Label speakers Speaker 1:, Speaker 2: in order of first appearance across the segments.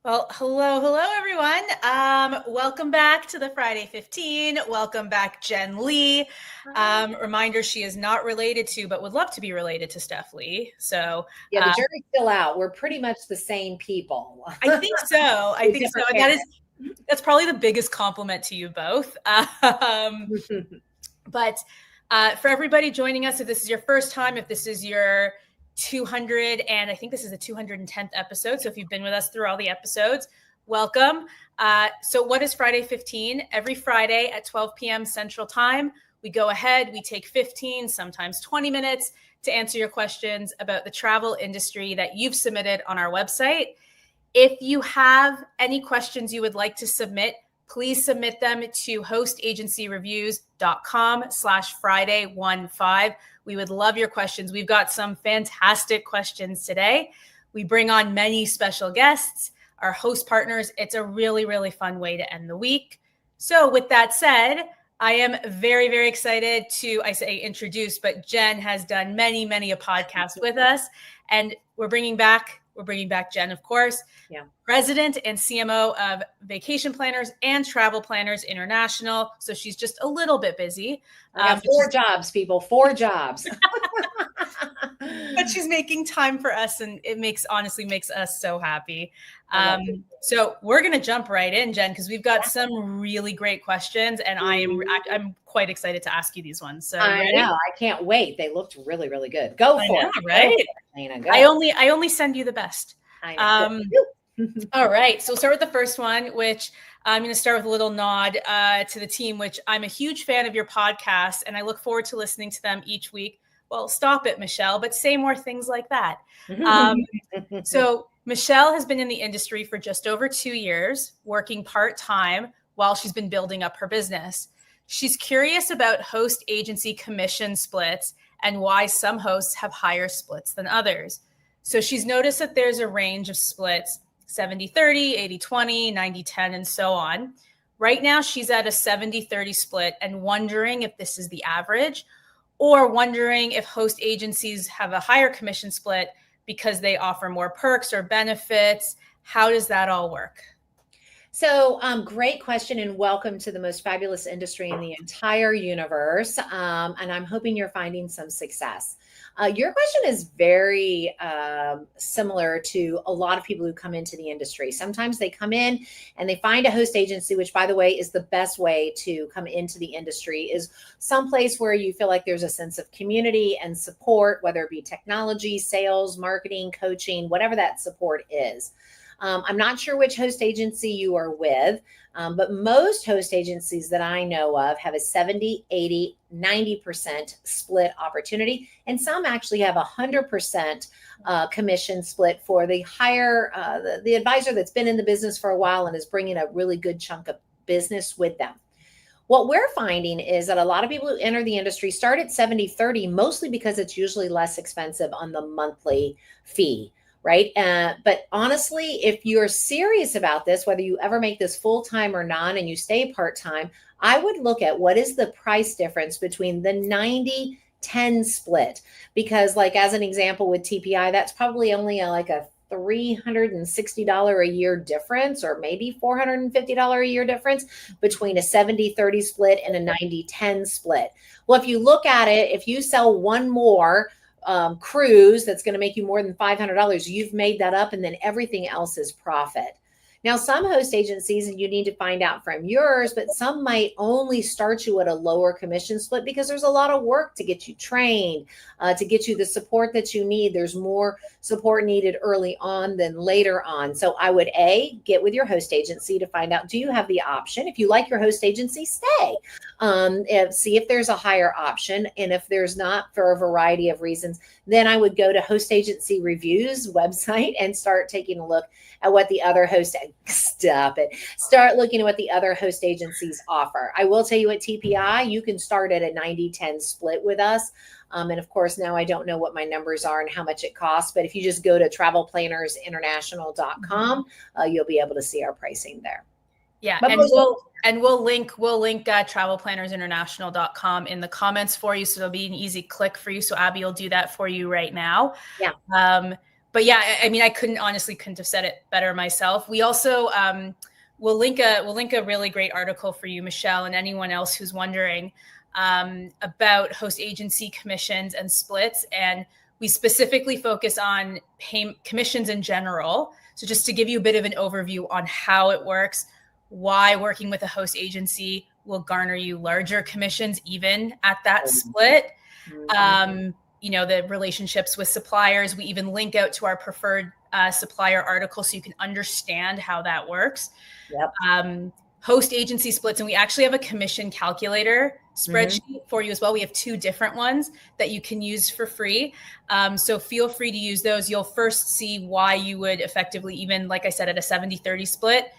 Speaker 1: Well, hello, everyone. Welcome back to the Friday 15. Welcome back, Jen Lee. Reminder, she is not related to, but would love to be related to Steph Lee. So
Speaker 2: Yeah, the jury's still out. We're pretty much the same people.
Speaker 1: I think so. I think so. And that's probably the biggest compliment to you both. But for everybody joining us, if this is your first time, if this is your 200, and I think this is the 210th episode. So if you've been with us through all the episodes, welcome. So what is Friday 15? Every Friday at 12 p.m. Central Time, we go ahead, we take 15, sometimes 20 minutes to answer your questions about the travel industry that you've submitted on our website. If you have any questions you would like to submit, please submit them to hostagencyreviews.com/Friday15. We would love your questions. We've got some fantastic questions today. We bring on many special guests, our host partners. It's a really, really fun way to end the week. So with that said, I am very, very excited to, I say introduce, but Jen has done many a podcast with us, and we're bringing back Jen, of course, President and CMO of Vacation Planners and Travel Planners International. So she's just a little bit busy.
Speaker 2: I got 4 jobs, people, 4 jobs.
Speaker 1: But she's making time for us, and it honestly makes us so happy. So we're going to jump right in, Jen, because we've got some really great questions, and I'm quite excited to ask you these ones. So
Speaker 2: I know, I can't wait. They looked really, really good. Go for it,
Speaker 1: right? I only send you the best. All right, so we'll start with the first one, which I'm going to start with a little nod to the team, which I'm a huge fan of your podcast, and I look forward to listening to them each week. Well, stop it, Michelle, but say more things like that. So Michelle has been in the industry for just over 2 years, working part-time while she's been building up her business. She's curious about host agency commission splits and why some hosts have higher splits than others. So she's noticed that there's a range of splits, 70-30, 80-20, 90-10, and so on. Right now, she's at a 70-30 split and wondering if this is the average, or wondering if host agencies have a higher commission split because they offer more perks or benefits. How does that all work?
Speaker 2: So great question, and welcome to the most fabulous industry in the entire universe. And I'm hoping you're finding some success. Your question is very similar to a lot of people who come into the industry. Sometimes they come in and they find a host agency, which, by the way, is the best way to come into the industry, is someplace where you feel like there's a sense of community and support, whether it be technology, sales, marketing, coaching, whatever that support is. I'm not sure which host agency you are with, but most host agencies that I know of have a 70, 80, 90% split opportunity. And some actually have 100% commission split for the higher, the advisor that's been in the business for a while and is bringing a really good chunk of business with them. What we're finding is that a lot of people who enter the industry start at 70-30, mostly because it's usually less expensive on the monthly fee. Right. But honestly, if you're serious about this, whether you ever make this full time or not, and you stay part time, I would look at what is the price difference between the 90-10 split. Because, like, as an example with TPI, that's probably only like a $360 a year difference, or maybe $450 a year difference between a 70-30 split and a 90-10 split. Well, if you look at it, if you sell one more cruise that's going to make you more than $500, you've made that up, and then everything else is profit. Now, some host agencies, and you need to find out from yours, but some might only start you at a lower commission split because there's a lot of work to get you trained, to get you the support that you need. There's more support needed early on than later on. So I would get with your host agency to find out, do you have the option? If you like your host agency, stay. See if there's a higher option. And if there's not, for a variety of reasons, then I would go to Host Agency Reviews website and start taking a look at what the other start looking at what the other host agencies offer. I will tell you, at TPI, you can start at a 90-10 split with us. And of course, now I don't know what my numbers are and how much it costs, but if you just go to travelplannersinternational.com, you'll be able to see our pricing there.
Speaker 1: Yeah, and we'll link travelplannersinternational.com in the comments for you, so it'll be an easy click for you. So Abby will do that for you right now.
Speaker 2: Yeah.
Speaker 1: yeah, I mean, I couldn't have said it better myself. We also we'll link a really great article for you, Michelle, and anyone else who's wondering about host agency commissions and splits. And we specifically focus on commissions in general. So just to give you a bit of an overview on how it works, why working with a host agency will garner you larger commissions even at that split. The relationships with suppliers. We even link out to our preferred supplier article so you can understand how that works.
Speaker 2: Yep.
Speaker 1: Host agency splits, and we actually have a commission calculator spreadsheet for you as well. We have 2 different ones that you can use for free. So feel free to use those. You'll first see why you would effectively, even like I said, at a 70-30 split,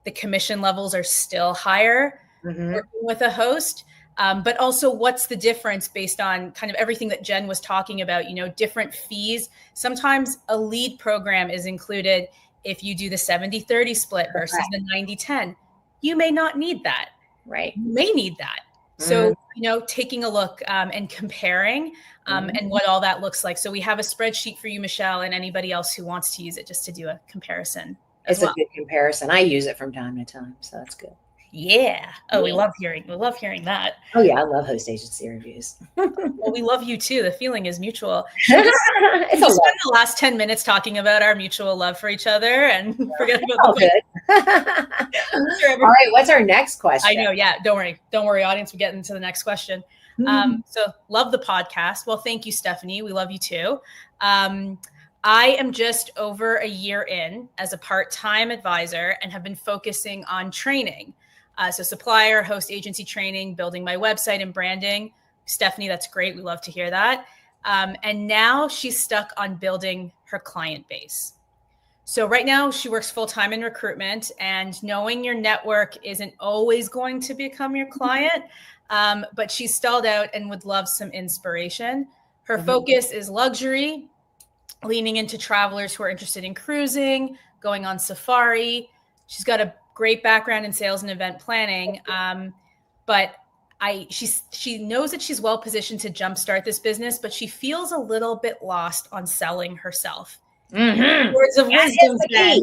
Speaker 1: the commission levels are still higher working with a host. But also what's the difference based on kind of everything that Jen was talking about, different fees. Sometimes a lead program is included if you do the 70-30 split versus the 90-10. You may not need that.
Speaker 2: Right.
Speaker 1: You may need that. So, taking a look and comparing and what all that looks like. So we have a spreadsheet for you, Michelle, and anybody else who wants to use it just to do a comparison.
Speaker 2: It's a good comparison. I use it from time to time, so that's good.
Speaker 1: Yeah. Oh, we love hearing that.
Speaker 2: Oh yeah, I love host agency reviews.
Speaker 1: Well, we love you too. The feeling is mutual. Should we spend the last 10 minutes talking about our mutual love for each other and forget about
Speaker 2: the good. All right, what's our next question?
Speaker 1: I know. Yeah. Don't worry, audience. We get into the next question. So love the podcast. Well, thank you, Stephanie. We love you too. I am just over a year in as a part-time advisor and have been focusing on training. So supplier, host agency training, building my website and branding. Stephanie, that's great. We love to hear that. And now she's stuck on building her client base. So right now she works full-time in recruitment, and knowing your network isn't always going to become your client, but she's stalled out and would love some inspiration. Her focus is luxury, leaning into travelers who are interested in cruising, going on safari. She's got a great background in sales and event planning, but she knows that she's well positioned to jumpstart this business, but she feels a little bit lost on selling herself. Words of wisdom, Jen.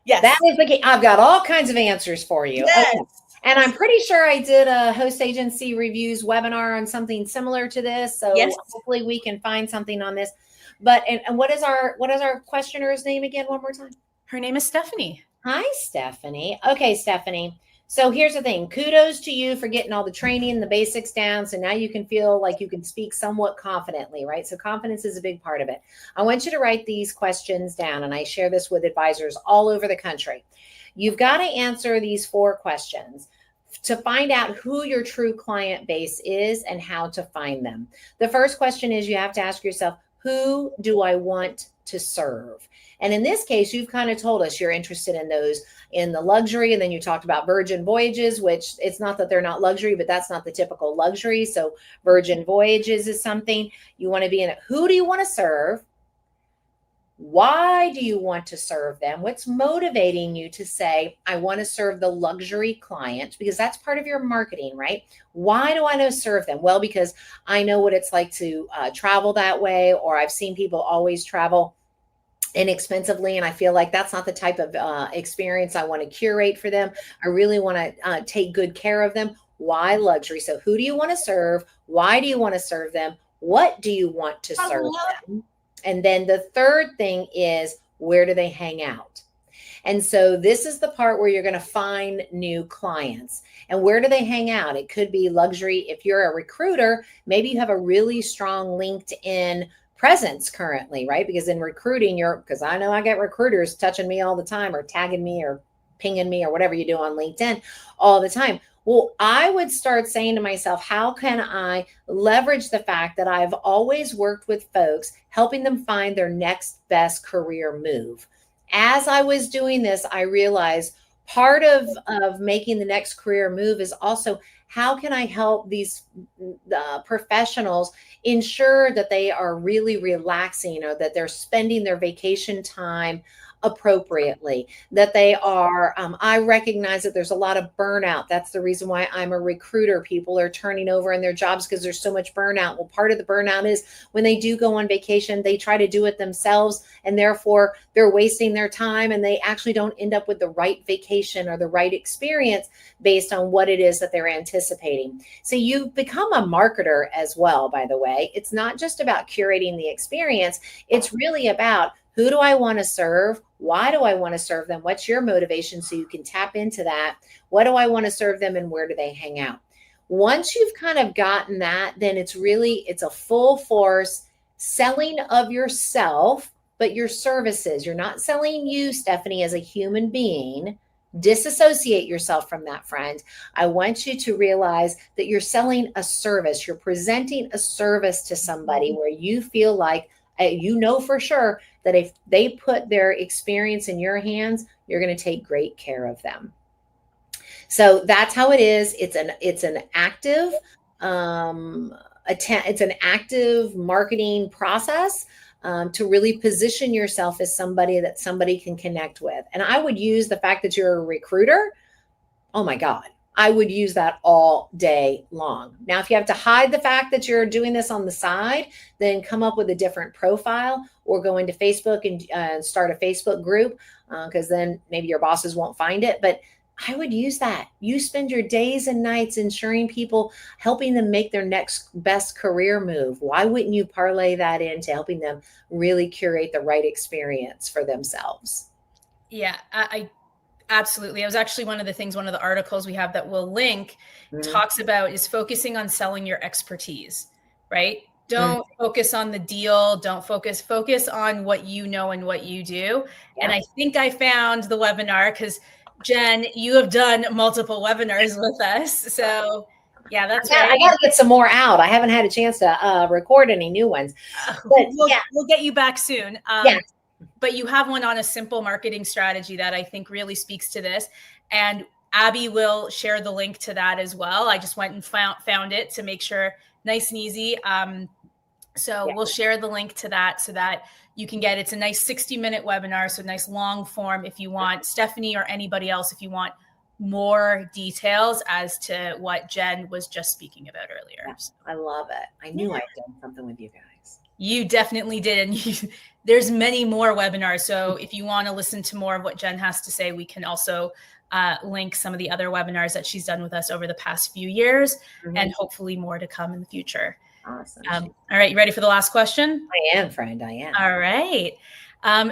Speaker 2: Yes, that is the key. I've got all kinds of answers for you.
Speaker 1: Yes.
Speaker 2: Okay. And I'm pretty sure I did a host agency reviews webinar on something similar to this. So hopefully we can find something on this. But and what is our questioner's name again? One more time.
Speaker 1: Her name is Stephanie.
Speaker 2: Hi, Stephanie. Okay, Stephanie. So here's the thing. Kudos to you for getting all the training, the basics down. So now you can feel like you can speak somewhat confidently, right? So confidence is a big part of it. I want you to write these questions down, and I share this with advisors all over the country. You've got to answer these 4 questions to find out who your true client base is and how to find them. The first question is you have to ask yourself, who do I want to serve? And in this case, you've kind of told us you're interested in those in the luxury. And then you talked about Virgin Voyages, which it's not that they're not luxury, but that's not the typical luxury. So Virgin Voyages is something you want to be in. Who do you want to serve? Why do you want to serve them? What's motivating you to say, I want to serve the luxury client? Because that's part of your marketing, right? Why do I know serve them? Well, because I know what it's like to travel that way, or I've seen people always travel inexpensively, and I feel like that's not the type of experience I want to curate for them. I really want to take good care of them. Why luxury? So who do you want to serve? Why do you want to serve them? What do you want to serve them? And then the third thing is, where do they hang out? And so this is the part where you're going to find new clients. And where do they hang out? It could be luxury. If you're a recruiter, maybe you have a really strong LinkedIn presence currently, right? Because in recruiting, because I know I get recruiters touching me all the time, or tagging me or pinging me or whatever you do on LinkedIn all the time. Well, I would start saying to myself, how can I leverage the fact that I've always worked with folks, helping them find their next best career move? As I was doing this, I realized part of making the next career move is also, how can I help these professionals ensure that they are really relaxing, or that they're spending their vacation time appropriately, that they are, I recognize that there's a lot of burnout. That's the reason why I'm a recruiter. People are turning over in their jobs because there's so much burnout. Well, part of the burnout is when they do go on vacation, they try to do it themselves, and therefore they're wasting their time, and they actually don't end up with the right vacation or the right experience based on what it is that they're anticipating. So you've become a marketer as well, by the way. It's not just about curating the experience. It's really about, who do I want to serve? Why do I want to serve them? What's your motivation so you can tap into that? What do I want to serve them, and where do they hang out? Once you've kind of gotten that, then it's a full force selling of yourself, but your services. You're not selling you, Stephanie, as a human being. Disassociate yourself from that, friend. I want you to realize that you're selling a service. You're presenting a service to somebody where you feel like, you know for sure that if they put their experience in your hands, you're going to take great care of them. So that's how it is. It's an active it's an active marketing process to really position yourself as somebody that somebody can connect with. And I would use the fact that you're a recruiter. Oh my God. I would use that all day long. Now, if you have to hide the fact that you're doing this on the side, then come up with a different profile, or go into Facebook and start a Facebook group, because then maybe your bosses won't find it. But I would use that. You spend your days and nights ensuring people, helping them make their next best career move. Why wouldn't you parlay that into helping them really curate the right experience for themselves?
Speaker 1: Yeah, I absolutely. It was actually one of the articles we have that we'll link, talks about is focusing on selling your expertise, right? Don't focus on the deal. Don't focus on what you know and what you do. Yeah. And I think I found the webinar, because Jen, you have done multiple webinars with us. So yeah, that's right.
Speaker 2: I got to get some more out. I haven't had a chance to record any new ones.
Speaker 1: But we'll get you back soon. Yeah. But you have one on a simple marketing strategy that I think really speaks to this. And Abby will share the link to that as well. I just went and found it to make sure, nice and easy. We'll share the link to that so that you can get, it's a nice 60-minute webinar. So nice long form if you want, Stephanie or anybody else, if you want more details as to what Jen was just speaking about earlier.
Speaker 2: Yeah, I love it. I knew I'd done something with you guys.
Speaker 1: You definitely did. And there's many more webinars. So if you want to listen to more of what Jen has to say, we can also link some of the other webinars that she's done with us over the past few years, and hopefully more to come in the future.
Speaker 2: Awesome.
Speaker 1: All right. You ready for the last question?
Speaker 2: I am, friend. I am.
Speaker 1: All right.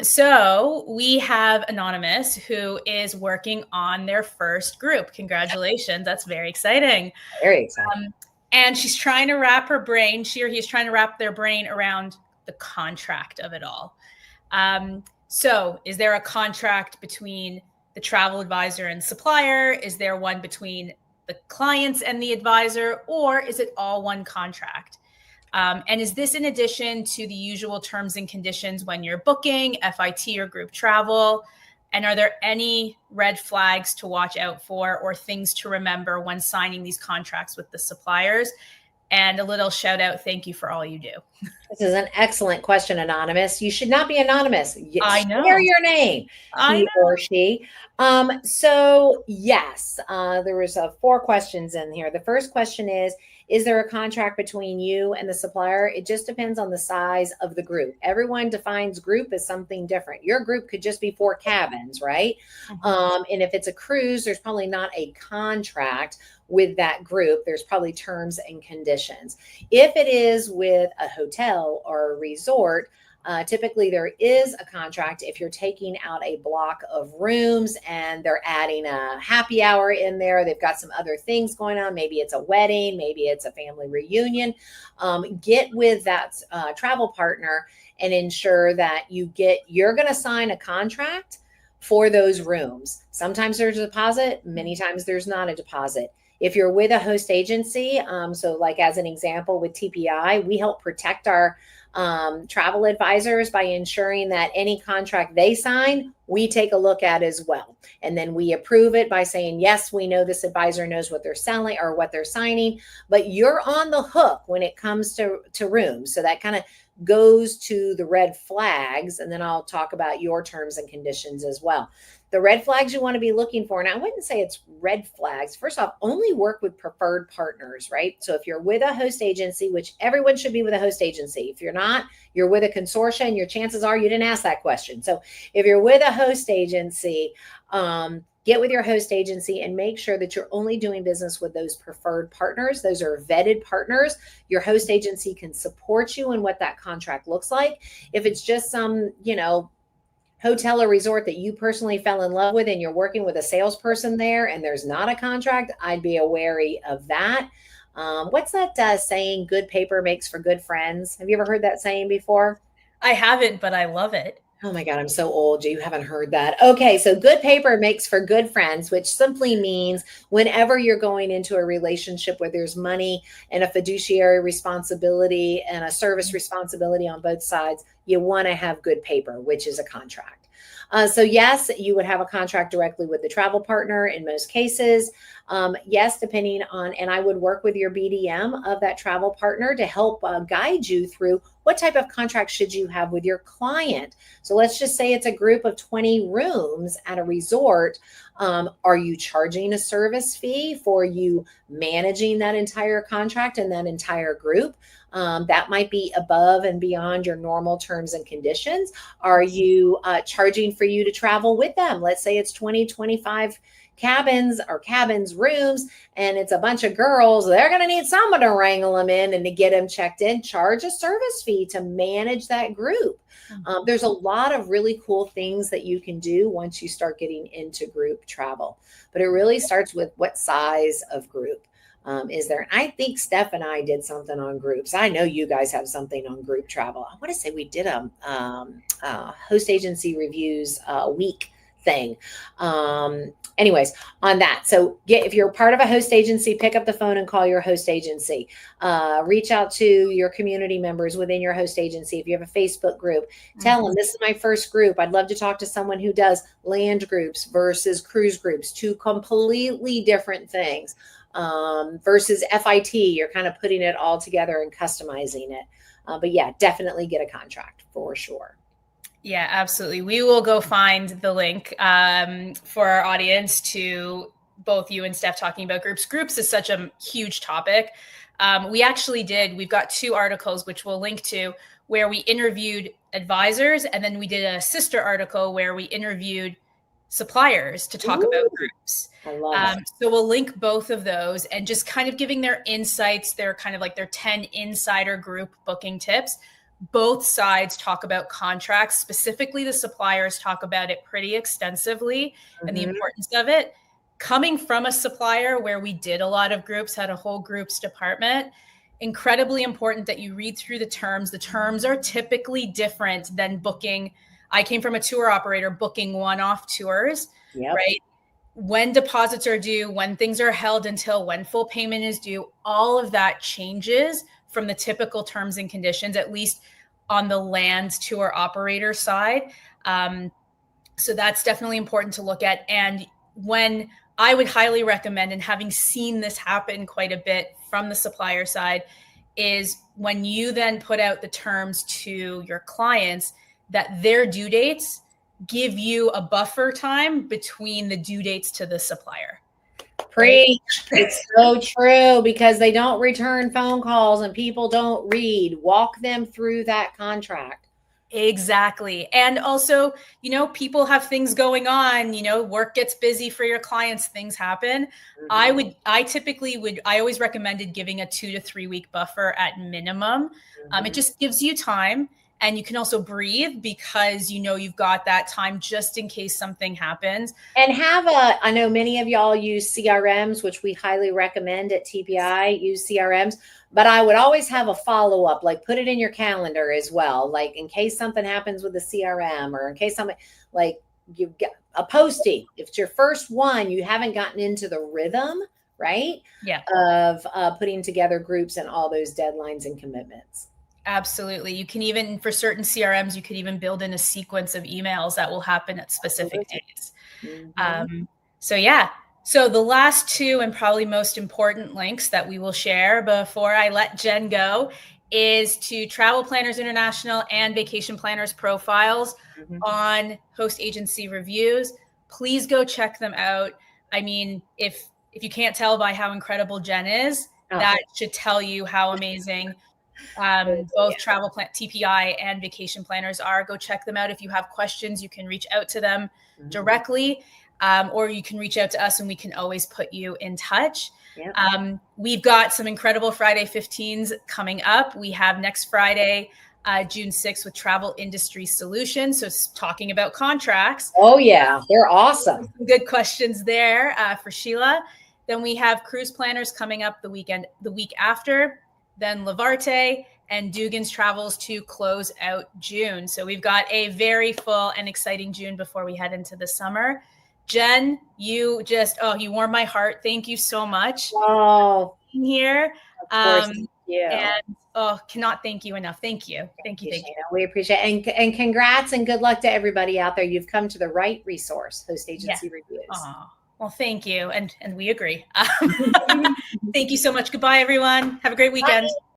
Speaker 1: So we have Anonymous, who is working on their first group. Congratulations. That's very exciting.
Speaker 2: Very exciting.
Speaker 1: And she's trying to wrap her brain, she or he's trying to wrap their brain around the contract of it all. So is there a contract between the travel advisor and supplier? Is there one between the clients and the advisor, or is it all one contract? And is this in addition to the usual terms and conditions when you're booking FIT or group travel? And are there any red flags to watch out for or things to remember when signing these contracts with the suppliers? And a little shout out, thank you for all you do.
Speaker 2: This is an excellent question, Anonymous. You should not be anonymous.
Speaker 1: I know.
Speaker 2: Share your name, he or she. So yes, there was 4 questions in here. The first question is there a contract between you and the supplier? It just depends on the size of the group. Everyone defines group as something different. Your group could just be 4 cabins, right? And if it's a cruise, there's probably not a contract with that group. There's probably terms and conditions. If it is with a hotel or a resort, typically there is a contract if you're taking out a block of rooms and they're adding a happy hour in there. They've got some other things going on. Maybe it's a wedding, maybe it's a family reunion. Get with that travel partner and ensure that you're going to sign a contract for those rooms. Sometimes there's a deposit, many times there's not a deposit. If you're with a host agency, so like as an example with TPI, we help protect our travel advisors by ensuring that any contract they sign, we take a look at as well. And then we approve it by saying, yes, we know this advisor knows what they're selling or what they're signing, but you're on the hook when it comes to rooms. So that kind of goes to the red flags, and then I'll talk about your terms and conditions as well. The red flags you want to be looking for, and I wouldn't say it's red flags. First off, only work with preferred partners, right? So if you're with a host agency, which everyone should be with a host agency. If you're not, you're with a consortia, and your chances are you didn't ask that question. So if you're with a host agency, get with your host agency and make sure that you're only doing business with those preferred partners. Those are vetted partners. Your host agency can support you in what that contract looks like. If it's just some, hotel or resort that you personally fell in love with and you're working with a salesperson there and there's not a contract, I'd be wary of that. What's that saying? Good paper makes for good friends. Have you ever heard that saying before?
Speaker 1: I haven't, but I love it.
Speaker 2: Oh my God, I'm so old. You haven't heard that. Okay, so good paper makes for good friends, which simply means whenever you're going into a relationship where there's money and a fiduciary responsibility and a service responsibility on both sides, you want to have good paper, which is a contract. So yes, you would have a contract directly with the travel partner in most cases. Yes, depending on, and I would work with your BDM of that travel partner to help guide you through what type of contract should you have with your client. So let's just say it's a group of 20 rooms at a resort. Are you charging a service fee for you managing that entire contract and that entire group? That might be above and beyond your normal terms and conditions. Are you charging for you to travel with them? Let's say it's 20, 25 cabins rooms, and it's a bunch of girls. They're going to need someone to wrangle them in and to get them checked in. Charge a service fee to manage that group. There's a lot of really cool things that you can do once you start getting into group travel, but it really starts with what size of group is there. I think Steph and I did something on groups. I know you guys have something on group travel. I want to say we did a host agency reviews week thing. Anyways, on that. So if you're part of a host agency, pick up the phone and call your host agency. Reach out to your community members within your host agency. If you have a Facebook group, tell them, this is my first group. I'd love to talk to someone who does land groups versus cruise groups, two completely different things. Versus FIT, you're kind of putting it all together and customizing it. But yeah, definitely get a contract for sure.
Speaker 1: Yeah, absolutely. We will go find the link for our audience to both you and Steph talking about groups. Groups is such a huge topic. We've got 2 articles, which we'll link to, where we interviewed advisors, and then we did a sister article where we interviewed suppliers to talk about groups.
Speaker 2: I love it.
Speaker 1: So we'll link both of those and just kind of giving their insights. They're kind of like their 10 insider group booking tips. Both sides talk about contracts. Specifically, the suppliers talk about it pretty extensively and the importance of it. Coming from a supplier where we did a lot of groups, had a whole groups department, incredibly important that you read through the terms. The terms are typically different than booking. I came from a tour operator booking one-off tours, right? When deposits are due, when things are held until, when full payment is due, all of that changes from the typical terms and conditions, at least on the land tour operator side. So that's definitely important to look at. And when I would highly recommend, and having seen this happen quite a bit from the supplier side, is when you then put out the terms to your clients, that their due dates give you a buffer time between the due dates to the supplier.
Speaker 2: Preach. It's so true, because they don't return phone calls and people don't read. Walk them through that contract.
Speaker 1: Exactly. And also, people have things going on, work gets busy for your clients, things happen. I always recommended giving a 2 to 3 week buffer at minimum. It just gives you time. And you can also breathe, because you've got that time just in case something happens.
Speaker 2: And I know many of y'all use CRMs, which we highly recommend at TPI, use CRMs, but I would always have a follow-up, like put it in your calendar as well. Like in case something happens with the CRM, or in case something, like you get a posting. If it's your first one, you haven't gotten into the rhythm, right?
Speaker 1: Yeah.
Speaker 2: Of putting together groups and all those deadlines and commitments.
Speaker 1: Absolutely. You can even, for certain CRMs, you could even build in a sequence of emails that will happen at specific days. So the last 2 and probably most important links that we will share before I let Jen go is to Travel Planners International and Vacation Planners profiles on host agency reviews. Please go check them out. I mean, if you can't tell by how incredible Jen is, that should tell you how amazing both travel plan TPI and vacation planners are. Go check them out. If you have questions, you can reach out to them directly, or you can reach out to us and we can always put you in touch. We've got some incredible Friday 15s coming up. We have next Friday, June 6th with Travel Industry Solutions. So it's talking about contracts.
Speaker 2: Oh yeah, they're awesome.
Speaker 1: Some good questions there for Sheila. Then we have cruise planners coming up the week after, then Lavarte and Dugan's Travels to close out June. So we've got a very full and exciting June before we head into the summer. Jen, you just, you warmed my heart. Thank you so much.
Speaker 2: Oh,
Speaker 1: here.
Speaker 2: Of course,
Speaker 1: and cannot thank you enough. Thank you. Thank you.
Speaker 2: We appreciate it. And congrats and good luck to everybody out there. You've come to the right resource, Host Agency Reviews.
Speaker 1: Well, thank you. And we agree. Thank you so much. Goodbye, everyone. Have a great weekend. Bye.